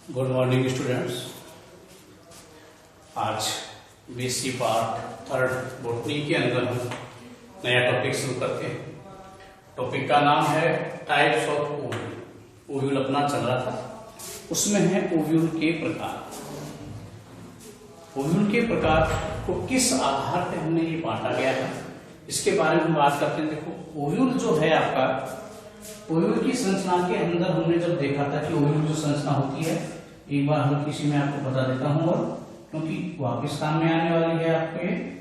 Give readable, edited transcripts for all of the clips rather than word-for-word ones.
Good morning students. आज BSc part third botany के अंदर हम नया टॉपिक शुरू करते हैं। टॉपिक का नाम है टाइप्स ऑफ ओव्यूल। ओव्यूल अपना चल रहा था, उसमें है ओव्यूल के प्रकार। ओव्यूल के प्रकार को किस आधार पर हमने ये बांटा गया है, इसके बारे में हम बात करते हैं। देखो, ओव्यूल जो है आपका, ओव्यूल की संरचना के अंदर हमने जब देखा था कि ओव्यूल जो संरचना होती है, एक बार हम किसी में आपको बता देता हूं, और क्योंकि वापस काम में आने वाली है आपके।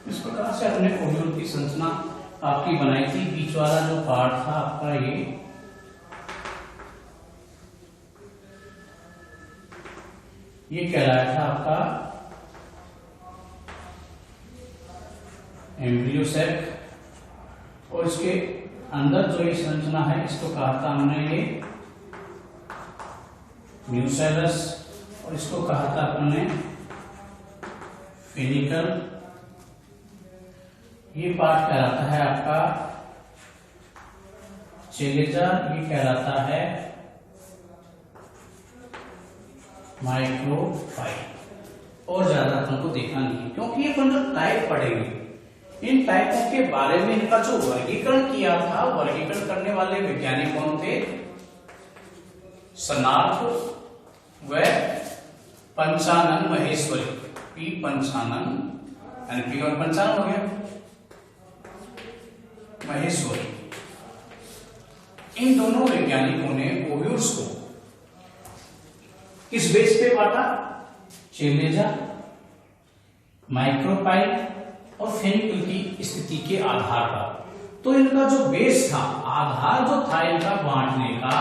इस प्रकार से हमने ओव्यूल की संरचना आपकी बनाई थी। बीच वाला जो पार्ट था आपका, ये कहलाया था आपका एम्ब्रियो सैक, और इसके अंदर जो ये संरचना है इसको कहा था हमने ये न्यूसेलस, और इसको कहा था हमने फेनिकल। ये पार्ट कहलाता है आपका चेलेजा, ये कहलाता है माइक्रोफाइल। और ज्यादा अपन को देखना नहीं है, क्योंकि ये अपन जो टाइप पढ़ेंगे, इन टाइपों के बारे में इनका जो वर्गीकरण किया था, वर्गीकरण करने वाले वैज्ञानिक कौन थे? सनार्थ व पंचानन महेश्वरी। पी पंचानन, यानी पी और पंचानन हो गया, महेश्वरी। इन दोनों वैज्ञानिकों ने ओव्यूल्स को किस बेस पे बांटा? चेलेजा, माइक्रोफाइल और फेनिकल की स्थिति के आधार पर। तो इनका जो बेस था, आधार जो था इनका बांटने का,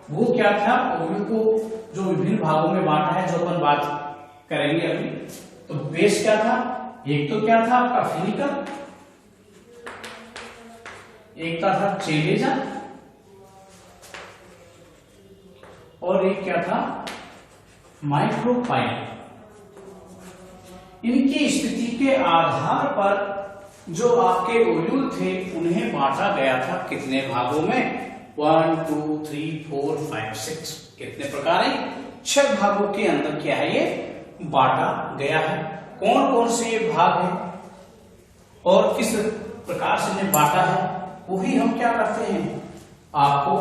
वो क्या था? ओव्यूल को जो विभिन्न भागों में बांटा है, जो अपन बात करेंगे अभी। तो बेस क्या था? एक तो क्या था आपका फेनिकल, एक का था चेलेजा, और एक क्या था? माइक्रोफाइल। इनकी स्थिति के आधार पर जो आपके ओव्यूल थे उन्हें बांटा गया था कितने भागों में? 1 2 3 4 5 6। कितने प्रकार है? 6 भागों के अंदर क्या है, ये बांटा गया है। कौन कौन से ये भाग है और किस प्रकार से इन्हें बांटा है, वही हम क्या करते हैं आपको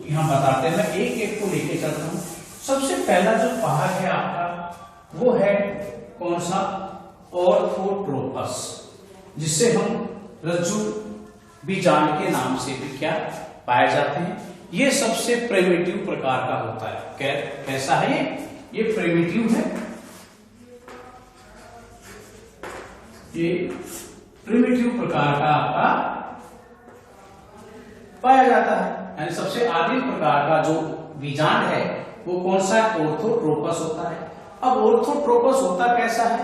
यहां बताते हैं। मैं एक एक को लेके चलता हूं। सबसे पहला जो भाग है आपका, वो है कौन सा? ऑर्थोट्रोपस, जिसे हम रज्जु बीजांड के नाम से भी क्या पाए जाते हैं। ये सबसे प्रिमिटिव प्रकार का होता है। कैसा है ये प्रिमिटिव है। ये प्रिमिटिव प्रकार का आपका पाया जाता है, यानी सबसे आदिम प्रकार का जो बीजांड है वो कौन सा? ऑर्थोट्रोपस होता है। अब ऑर्थोट्रोपस होता कैसा है,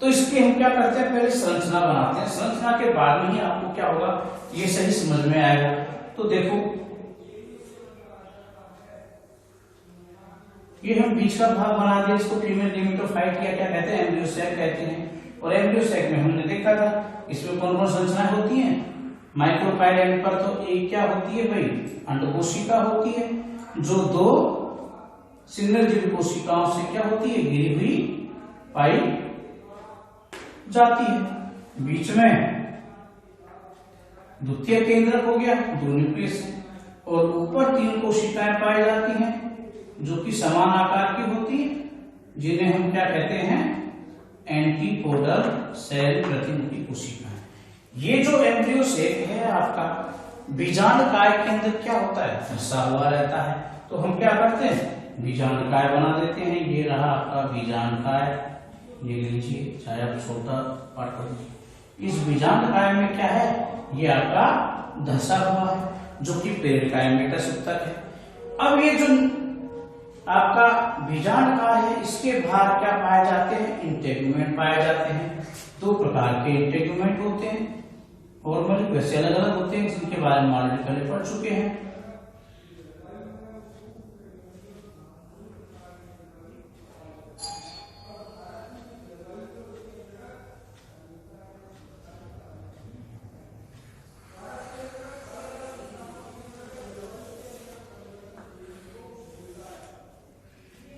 तो इसके हम क्या करते हैं? पहले संरचना बनाते हैं। संरचना के बाद में ही आपको क्या होगा, ये सही समझ में आएगा। तो देखो, ये हम बीच का भाग बना दिया, इसको फीमेल गेमेटोफाइट किया, क्या कहते हैं? एम्ब्रियो सैक कहते हैं। और एम्ब्रियो सैक में हमने देखा था इसमें कौन कौन संरचनाएं होती हैं? माइक्रोफाइल एंड पर तो एक क्या होती है भाई? अंडकोशिका होती है, जो 2 सिंगल कोशिकाओं से क्या होती है? घिरी हुई पाई जाती है। बीच में द्वितीय केंद्रक हो गया, 2 न्यूक्लियस है, और ऊपर 3 कोशिकाएं पाई जाती हैं जो कि समान आकार की होती है, जिन्हें हम क्या कहते हैं? एंटीपोडल सेल प्रतिमुखी कोशिकाएं। ये जो एम्ब्रियो सैक है आपका, बीजांड काय के अंदर क्या होता है? फंसा हुआ रहता है। तो हम क्या करते हैं? बीजांड काय बना देते हैं। ये रहा आपका बीजांड काय, ये लीजिए, चाहे आप छोटा पार्ट कर दीजिए। इस बीजांड काय में क्या है? ये आपका धसा हुआ है, जो कि पेरिकाइमेटस ऊतक है। अब ये जो आपका बीजांड काय है, इसके बाहर क्या पाए जाते हैं? इंटेगुमेंट पाए जाते हैं। दो प्रकार के इंटेगुमेंट होते हैं, नॉर्मली वैसे अलग अलग होते हैं, जिनके बारे में ऑलरेडी पहले पढ़ चुके हैं।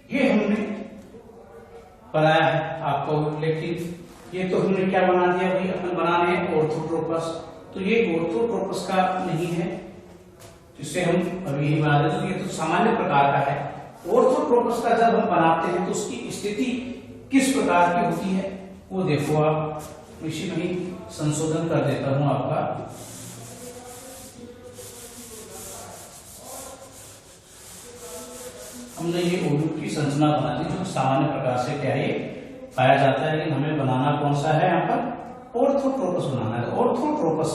ये हमने बनाया है आपको, लेकिन ये तो हमने क्या बना दिया भाई, अपन बनाने हैं ऑर्थोट्रोपस। तो ये ऑर्थोट्रोपस का नहीं है, जिससे हम अभी ही बना देते, तो ये तो सामान्य प्रकार का है। ऑर्थोट्रोपस का जब हम बनाते हैं तो उसकी स्थिति किस प्रकार की होती है वो देखो आप, इसी में ही संशोधन कर देता हूं आपका। हमने ये ओव्यूल की संरचना बना दी, जो सामान्य प्रकार से क्या है पाया जाता है, लेकिन हमें बनाना कौन सा है, यहाँ पर ऑर्थोट्रोपस बनाना है। ऑर्थोट्रोपस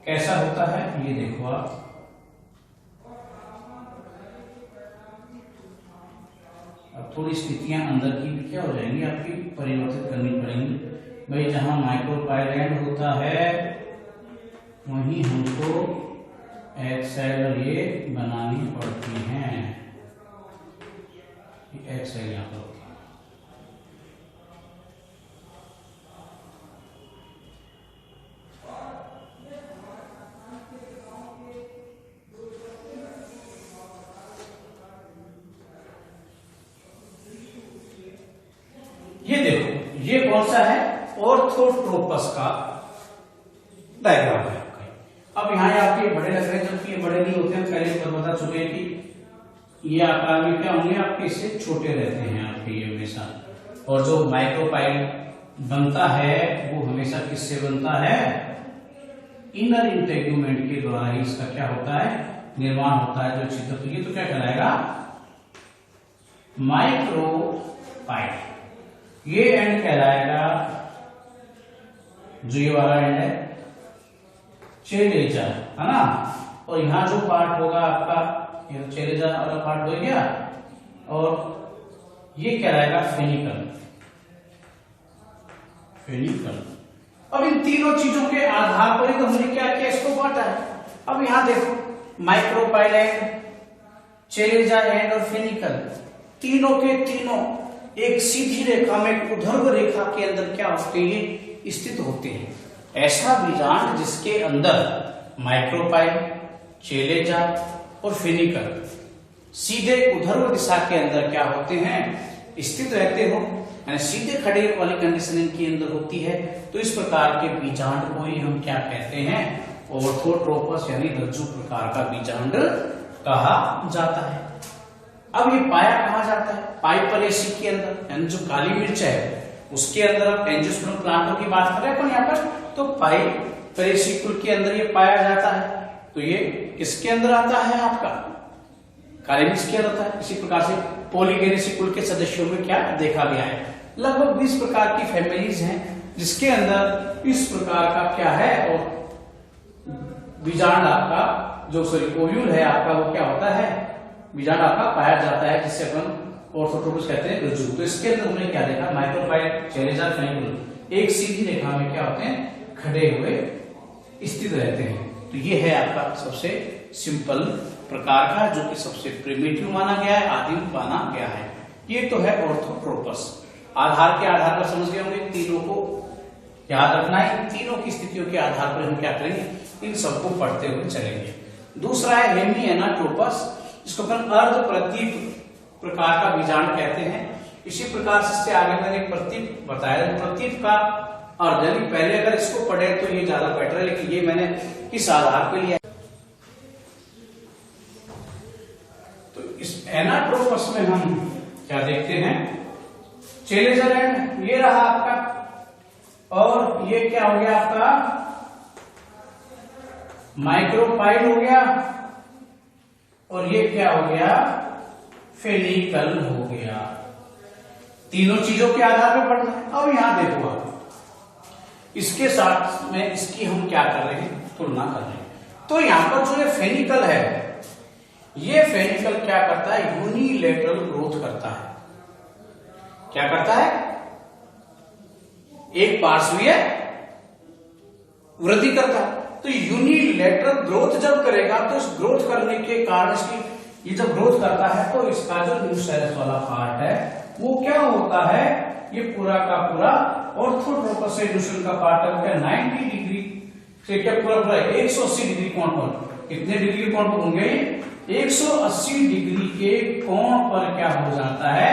कैसा होता है ये देखो आप। अब थोड़ी स्थितियां अंदर की क्या हो जाएंगी आपकी, परिवर्तित करनी पड़ेंगी भाई। जहां माइक्रोपाइलैंड होता है वहीं हमको एक्सेल ये बनानी पड़ती हैं। एक्सेल यहाँ पर होती है। ये देखो ये कौन सा है, ऑर्थोट्रोपस का डायग्राम है। अब यहाँ आपके बड़े लग रहे हैं, जबकि ये बड़े नहीं होते हैं, पहले पर बता चुके हैं कि ये आकार में क्या होंगे आपके, इससे छोटे रहते हैं आपके ये हमेशा। और जो माइक्रोपाइल बनता है वो हमेशा किससे बनता है, इनर इंटेगुमेंट के द्वारा ही इसका क्या होता है, निर्माण होता है, जो छिद्र। तो ये तो क्या कहलाएगा, माइक्रोपाइल। ये एंड कहलाएगा, जो ये वाला एंड है, चेलेजा, है ना। और यहां जो पार्ट होगा आपका, ये चेलेजा वाला पार्ट हो गया, और ये कहलाएगा फेनिकल। फेनिकल। अब इन तीनों चीजों के आधार पर ही तो हमने क्या किया, इसको बांटा है। अब यहां देखो, माइक्रोपाइल एंड, चेलेजा एंड और फेनिकल, तीनों के तीनों एक सीधी रेखा में ऊर्ध्व रेखा के अंदर क्या होते हैं, स्थित होते हैं। ऐसा बीजांड जिसके अंदर माइक्रोपाइल, चेलेजा और फेनिकल सीधे ऊर्ध्व दिशा के अंदर क्या होते हैं, स्थित रहते हो, यानी सीधे खड़े वाली कंडीशन इनके अंदर होती है। तो इस प्रकार के बीजांड को ही हम क्या कहते हैं, ऑर्थोट्रोपस यानी रज्जु प्रकार का बीजांड कहा जाता है। अब ये पाया कहा जाता है, पाइपरेसी के अंदर, यानी जो काली मिर्च है उसके अंदर। अब एंजियोस्पर्म प्लांटों की बात कर रहे हैं यहाँ पर, तो पाइपरेसी कुल के अंदर ये पाया जाता है। तो ये किसके अंदर आता है, आपका काली मिर्च के अंदर आता है। इसी प्रकार से पॉलीगेनेसी कुल के सदस्यों में क्या देखा गया है, लगभग 20 प्रकार की फैमिलीज हैं जिसके अंदर इस प्रकार का क्या है, और बीजांड आपका जो ओव्यूल है आपका वो क्या होता है, बीजांड आपका पाया जाता है, जिससे अपन ऑर्थोट्रोपस कहते हैं रज्जु। तो इसके अंदर हमने क्या देखा, माइक्रोपाइल, चेलेजा, फेनिकल एक सीधी रेखा में क्या होते हैं, खड़े हुए स्थित रहते हैं। तो ये है आपका सबसे सिंपल प्रकार का, जो कि सबसे प्रिमिटिव माना गया है, आदिम माना गया है। ये तो है ऑर्थोट्रोपस। आधार के आधार पर समझ गए होंगे, तीनों को याद रखना है। इन तीनों की स्थितियों के आधार पर हम क्या करेंगे, इन सबको पढ़ते हुए चलेंगे। दूसरा है हेमी एनाट्रोपस, जिसको अपन अर्ध प्रतीप प्रकार का बीजांड कहते हैं। इसी प्रकार से इससे आगे मैंने एक प्रतीप बताया, प्रतीप का अर्ध, यानी पहले अगर इसको पढ़े तो ये ज्यादा बेटर है, लेकिन ये मैंने किस आधार पर लिया। तो इस एनाट्रोपस में हम क्या देखते हैं, चेलेजा एंड ये रहा आपका, और ये क्या हो गया आपका, माइक्रोपाइल हो गया, और ये क्या हो गया, फेनिकल हो गया। तीनों चीजों के आधार पर पढ़ना है। अब यहां देखो आप, इसके साथ में इसकी हम क्या कर रहे हैं, तुलना कर रहे हैं। तो यहां पर जो ये फेनिकल है, ये फेनिकल क्या करता है, यूनिलैटरल ग्रोथ करता है। क्या करता है, एक पार्श्वीय वृद्धि करता है। तो यूनिलैटरल ग्रोथ जब करेगा तो इस ग्रोथ करने के कारण इसकी ये जब ग्रोथ करता है तो इसका जो न्यूसेलस वाला पार्ट है वो क्या होता है, ये पूरा का पूरा ऑर्थोट्रोपस एल्यूशन का पार्ट है 90 डिग्री से क्या पूरा 180 डिग्री कोण पर, कितने डिग्री कोण पर होंगे 180 डिग्री के कोण पर क्या हो जाता है,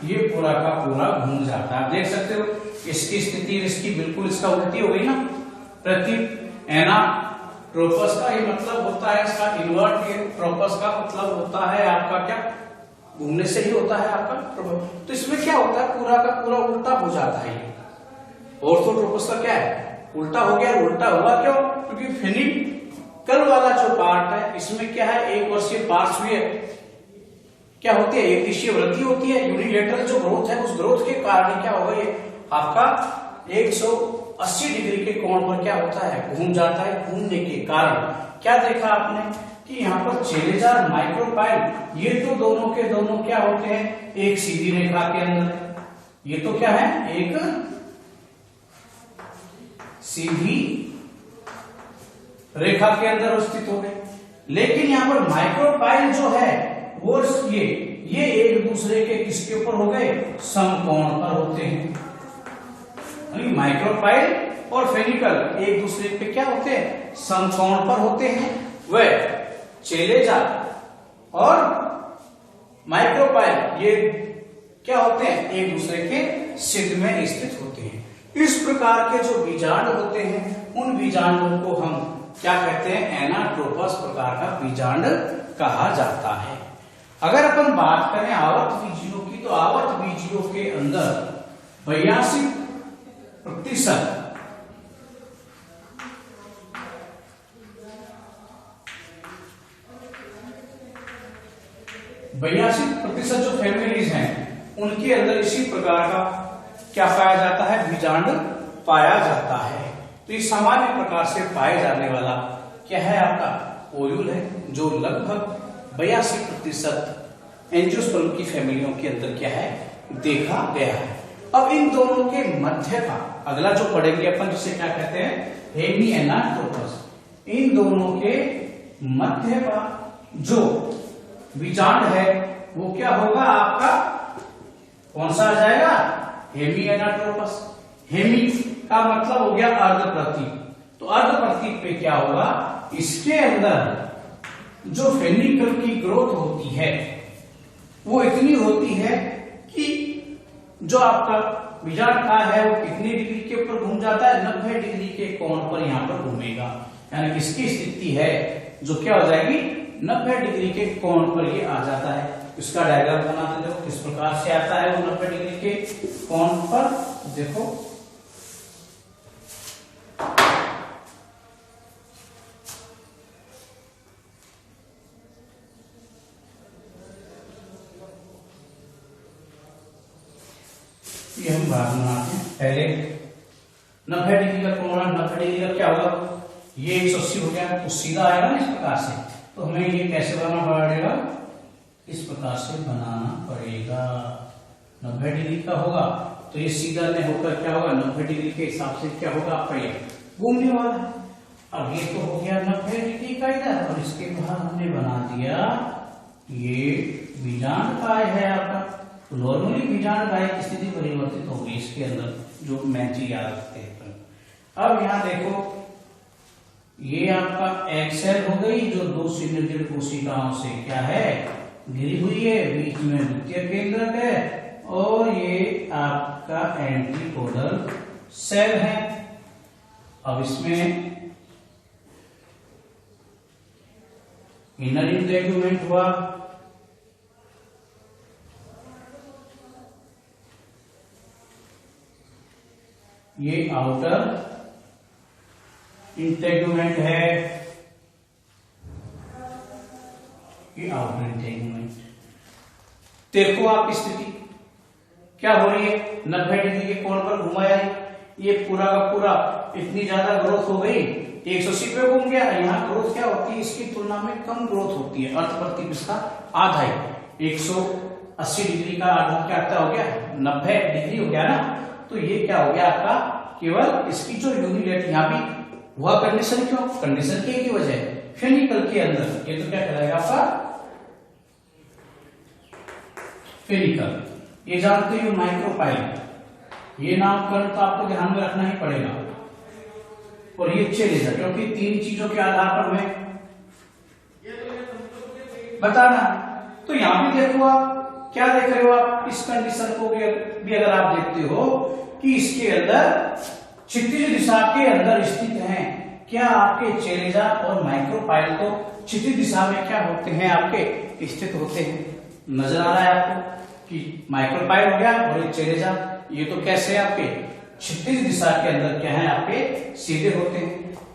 ये पूरा का पूरा घूम जाता है। आप देख सकते हो इसकी स्थिति इसकी बिल्कुल इसका उल्टी हो गई ना। प्रति एनाट्रोपस का ये मतलब होता है, इसका इन्वर्ट ट्रोपस का मतलब होता है आपका क्या, घूमने से ही होता है आपका। तो इसमें क्या होता है, पूरा का पूरा उल्टा हो जाता है। ऑर्थोट्रोपस का क्या है, उल्टा हो गया। उल्टा हुआ क्यों, क्योंकि फेनिकल वाला जो पार्ट है इसमें क्या है, एक वर्षीय पार्श्वीय क्या होती है, एक दिशीय वृद्धि होती है। यूनिलैटरल जो ग्रोथ है उस ग्रोथ के कारण क्या होगा, ये आपका 180 डिग्री के कोण पर क्या होता है, घूम जाता है। घूमने के कारण क्या देखा आपने कि यहाँ पर चेलेजार माइक्रोपाइल ये तो दोनों के दोनों क्या होते हैं, एक सीधी रेखा के अंदर, ये तो क्या है एक सीधी रेखा के अंदर स्थित हो गए। लेकिन यहाँ पर माइक्रोपाइल जो है वो ये एक दूसरे के किसके ऊपर हो गए, समकोण पर होते हैं। माइक्रोपाइल और फेनिकल एक दूसरे पे क्या होते हैं, समकोण पर होते हैं। वे चेलेजार और माइक्रोपाइल ये क्या होते हैं, एक दूसरे के सिद्ध में स्थित होते हैं। इस प्रकार के जो बीजांड होते हैं उन बीजांडों को हम क्या कहते हैं, एनाट्रोपस प्रकार का बीजांड कहा जाता है। अगर अपन बात करें आवर्त बीजियों की, तो आवर्त बीजियों के अंदर 82% 82% जो फैमिलीज हैं उनके अंदर इसी प्रकार का क्या पाया जाता है, बीजांड पाया जाता है। तो ये सामान्य प्रकार से पाए जाने वाला क्या है, आपका ओयूल है, जो लगभग 82% एंजियोस्पर्म की फैमिलियों के अंदर क्या है, देखा गया है। अब इन दोनों के मध्य का अगला जो पढ़ेंगे अपन, जिसे क्या कहते हैं, हेमी एनाट्रोपस। इन दोनों के मध्य का जो बीजांड है वो क्या होगा आपका, कौन सा आ जाएगा, हेमी एनाट्रोपस। हेमी का मतलब हो गया अर्धप्रति, तो अर्धप्रति पे क्या होगा, इसके अंदर जो फेनिकल की ग्रोथ होती है वो इतनी होती है कि जो आपका बीजांड का है वो कितनी डिग्री के ऊपर घूम जाता है, 90 डिग्री के कोण पर यहाँ पर घूमेगा। यानी इसकी स्थिति है जो क्या हो जाएगी, 90 डिग्री के कोण पर ये आ जाता है। इसका डायग्राम बनाते देखो किस प्रकार से आता है वो 90 डिग्री के कोण पर। देखो ये हम बात बनाते हैं। पहले 90 डिग्री का कोण, 90 डिग्री का क्या होगा, ये 180 हो गया तो सीधा आएगा ना इस प्रकार से। तो हमें ये कैसे बनाना पड़ेगा, इस प्रकार से बनाना पड़ेगा। 90 डिग्री का होगा तो ये सीधा में होकर क्या होगा, 90 डिग्री के हिसाब से क्या होगा आपका, ये घूमने वाला है। अब ये तो हो गया 90 डिग्री का इधर, और इसके बाद हमने बना दिया ये बीजांड काय है आपका। नॉर्मली बीजांड काय की स्थिति परिवर्तित होगी इसके अंदर, जो मैं चीज याद रखते हैं। अब यहाँ देखो ये आपका एक्सेल हो गई जो दो सिलिंडर कोशिकाओं से क्या है, घिरी हुई है, बीच में द्वितीय केंद्रक है, और ये आपका एंटीपोडल सेल है। अब इसमें इनर इंटेगुमेंट हुआ, ये आउटर इंटेगुमेंट है, ये आउटर इंटेगुमेंट। देखो आप स्थिति क्या हो रही है, 90 डिग्री के कोण पर घुमाया, ये पूरा का पूरा इतनी ज्यादा ग्रोथ हो गई, 180 पे घूम गया। यहाँ ग्रोथ क्या होती है, इसकी तुलना में कम ग्रोथ होती है, अर्धप्रति इसका आधा है। 180 डिग्री का आधा क्या हो गया, 90 डिग्री हो गया ना। तो ये क्या हो गया आपका, केवल इसकी जो यूनिलेट यहाँ भी हुआ कंडीशन, क्यों कंडीशन के की वजह फेनिकल के अंदर, ये तो क्या कहलाएगा आपका फेनिकल। ये जानते हो माइक्रोपाइल, ये नामकरण तो आपको ध्यान में रखना ही पड़ेगा। और ये चलेगा क्योंकि तीन चीजों के आधार पर मैं बताना। तो यहां भी देखो आप क्या देख रहे हो, आप इस कंडीशन को भी अगर आप देखते हो कि इसके अंदर क्षितिज दिशा के अंदर स्थित हैं, क्या आपके चेलेजा और माइक्रोपाइल तो क्षितिज दिशा में क्या होते हैं, आपके स्थित होते हैं। नजर आ रहा है आपको कि माइक्रोपाइल हो गया और ये चेलेजा, ये तो कैसे आपके क्षितिज दिशा के अंदर क्या है, आपके सीधे होते हैं।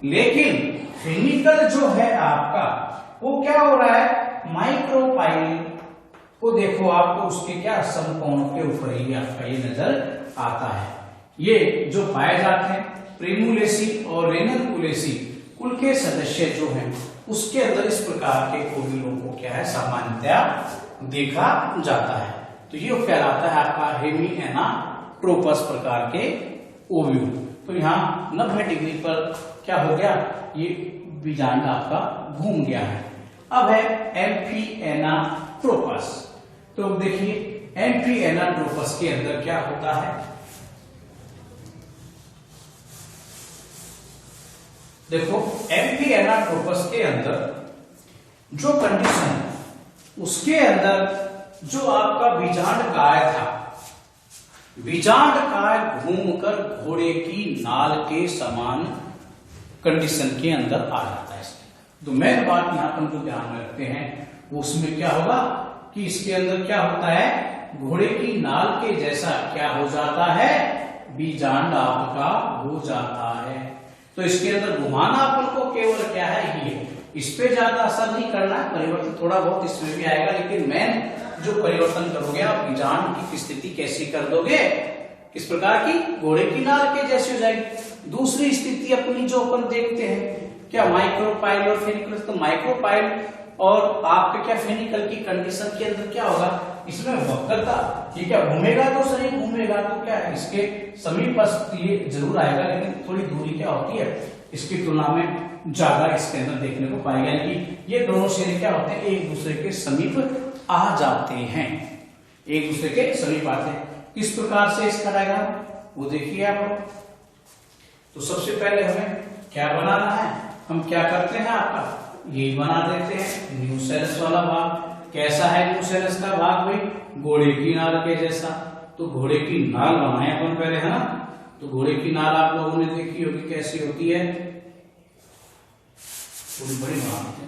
लेकिन फेनिकल जो है आपका, वो क्या हो रहा है, माइक्रोपाइल को देखो आपको उसके क्या समकोण के ऊपर ही आपका ये नजर आता है। ये जो पाए जाते हैं प्रिमुलेसी और रेनकुलेसी कुल के सदस्य जो हैं, उसके अंदर इस प्रकार के ओव्यूलों को क्या है, सामान्यतया देखा जाता है। तो ये कहलाता है आपका हेमिएनाट्रोपस प्रकार के ओव्यूल। तो यहाँ 90 डिग्री पर क्या हो गया, ये बीजांड आपका घूम गया है। अब है एम्फिएनाट्रोपस। तो देखिए एम्फिएनाट्रोपस के अंदर क्या होता है, देखो एम्फिएनाट्रोपस के अंदर जो कंडीशन, उसके अंदर जो आपका बीजांड काय था, बीजांड काय घूमकर घोड़े की नाल के समान कंडीशन के अंदर आ जाता है। तो मेन बात यहां पर जो ध्यान में रखते हैं वो उसमें क्या होगा कि इसके अंदर क्या होता है, घोड़े की नाल के जैसा क्या हो जाता है, बीजांड आपका हो जाता है। तो इसके अंदर घुमाना अपन को केवल क्या है, ये इस पे ज्यादा असर नहीं करना है, परिवर्तन थोड़ा बहुत इसमें भी आएगा, लेकिन मेन जो परिवर्तन करोगे आप बीजांड की स्थिति कैसी कर दोगे, किस प्रकार की, घोड़े की नाल के जैसी हो जाएगी। दूसरी स्थिति अपनी जो अपन देखते हैं क्या, माइक्रोपाइल और फेनिकल। तो माइक्रोपाइल और आपके क्या फेनिकल की कंडीशन के अंदर क्या होगा, इसमें वक्रता, ये क्या घूमेगा तो सही घूमेगा, तो क्या है इसके समीपस्थ ये जरूर आएगा, लेकिन थोड़ी दूरी क्या होती है इसकी तुलना में ज्यादा इसके अंदर देखने को पाएगा। यानी कि ये दोनों शेर क्या होते हैं, एक दूसरे के समीप आ जाते हैं, एक दूसरे के समीप आते हैं। किस प्रकार से इसका डायग्राम वो देखिए आप। तो सबसे पहले हमें क्या बनाना है, हम क्या करते हैं, आपका यही बना देते हैं न्यूसेलस वाला भाग। कैसा है न्यूसेलस का भाग भाई, घोड़े की नाल के जैसा। तो घोड़े की नाल बनाए अपन पहले, है ना। तो घोड़े की नाल आप लोगों ने देखी होगी कैसी होती है, थोड़ी बड़ी बनाते हैं।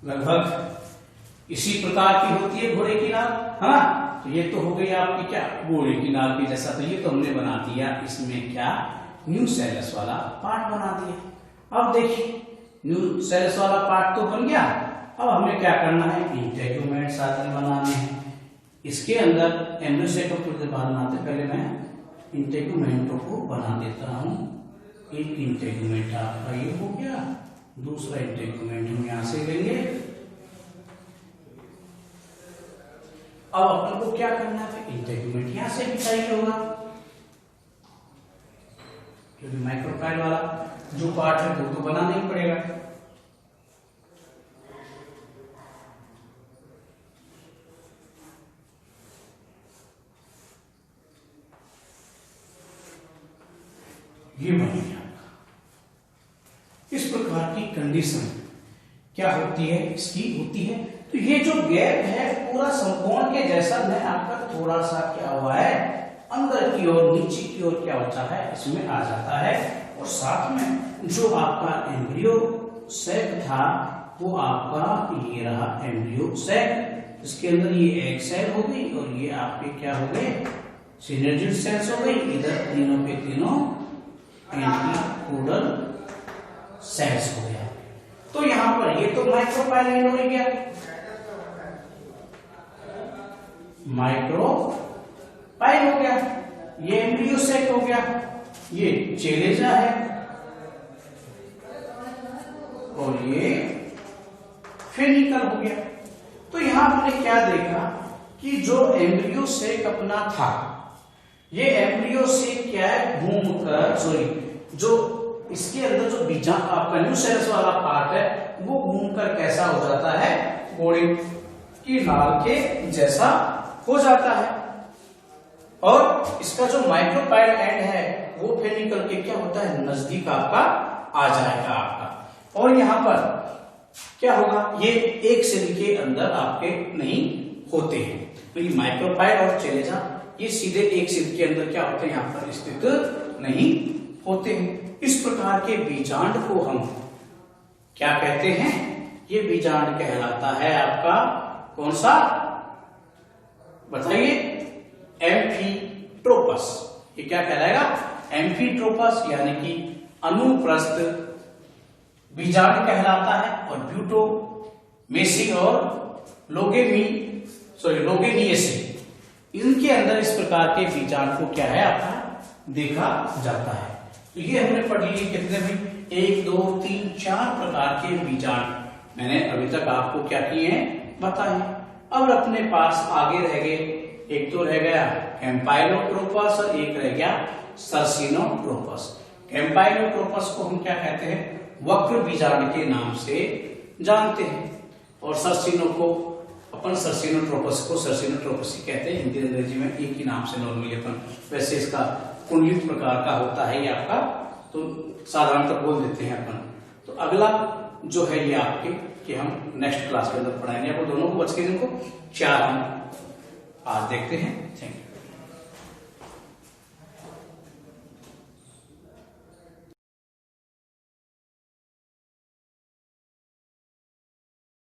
लगभग इसी प्रकार की होती है घोड़े की नाल, है ना। तो ये तो हो गई आपकी क्या, घोड़े की नाल की जैसा। तो ये तो हमने बना दिया, इसमें क्या न्यूसेलस वाला पार्ट बना दिया। अब देखिए न्यूसेलस वाला पार्ट तो बन गया, अब हमें क्या करना है, इंटेगुमेंट साधन बनाने हैं। इसके अंदर एम्ब्रियोसेटो को बनाते पहले मैं इंटेगुमेंटों को बना देता हूं। एक इंटेगुमेंट आपका ये हो गया, दूसरा इंटेगुमेंट हम यहां से लेंगे। अब अपन को क्या करना है, इंटेगुमेंट यहां से भी चाहिए होगा, क्योंकि माइक्रोपाइल वाला जो पार्ट है वो तो बनाना ही पड़ेगा। ये बन गया। इस प्रकार की कंडीशन क्या होती है, इसकी होती है। तो ये जो गैप है पूरा समकोण के जैसा में आपका थोड़ा सा क्या हुआ है, अंदर की ओर नीचे की ओर क्या होता है, इसमें आ जाता है। और साथ में जो आपका एम्ब्रियो सैक था वो आपका ये रहा एम्ब्रियो सैक। इसके अंदर ये एग सेल हो गई और ये आपके क्या हो गए, सिनर्जिड सेल्स हो गई। इधर तीनों के तीनों एंटीपोडल सेल्स हो गया। तो यहां पर ये तो माइक्रोपाइल एंड हो गया, माइक्रोपाइल हो गया, ये एम्ब्रियो सैक हो गया। ये चेलेजा है और ये फेनिकल हो गया। तो यहां हमने क्या देखा कि जो एम्ब्रियो सेक अपना था, ये एम्ब्रियो सेक क्या है, घूमकर जो इसके अंदर जो बीजा न्यूसेरस वाला पार्ट है वो घूमकर कैसा हो जाता है, घोड़े की नाल के जैसा हो जाता है। और इसका जो माइक्रोपाइड एंड है वो फेनिकल के क्या होता है, नजदीक आपका आ जाएगा आपका। और यहां पर क्या होगा, ये एक सेल के अंदर आपके नहीं होते हैं। तो ये माइक्रोपाइड और चेलेजा ये सीधे एक सेल के अंदर क्या होते हैं, यहां पर स्थित नहीं होते हैं। इस प्रकार के बीजांड को हम क्या कहते हैं, ये बीजांड कहलाता है आपका कौन सा, बताइए, एम्फीट्रोपस। ये क्या कहलाएगा, एम्फीट्रोपस यानी कि अनुप्रस्थ बीजांड कहलाता है। और ब्यूटोमेसी और लोगेनियसी, इनके अंदर इस प्रकार के बीजांड को क्या है आपका देखा जाता है। तो ये हमने पढ़ लिए कितने भी, 1 2 3 4 प्रकार के बीजांड मैंने अभी तक आपको क्या किए हैं, बताए। अब अपने पास आगे रह गए, एक तो रह गया कैम्पाइलोट्रोपस और एक रह गया सर्सिनोट्रोपस। कैम्पाइलोट्रोपस को हम क्या कहते हैं, वक्र बीजांड के नाम से जानते हैं। और सर्सिनोट्रोपस को सर्सिनोट्रोपस ही कहते हैं, हिंदी अंग्रेजी में एक ही नाम से नॉर्मली अपन, वैसे इसका कुंडलित प्रकार का होता है ये आपका, तो साधारणतः बोल देते हैं अपन। तो अगला जो है ये आपके कि हम नेक्स्ट क्लास के अंदर पढ़ाएंगे आपको दोनों को, बच के जिनको 4 हम आज देखते हैं। Thank you.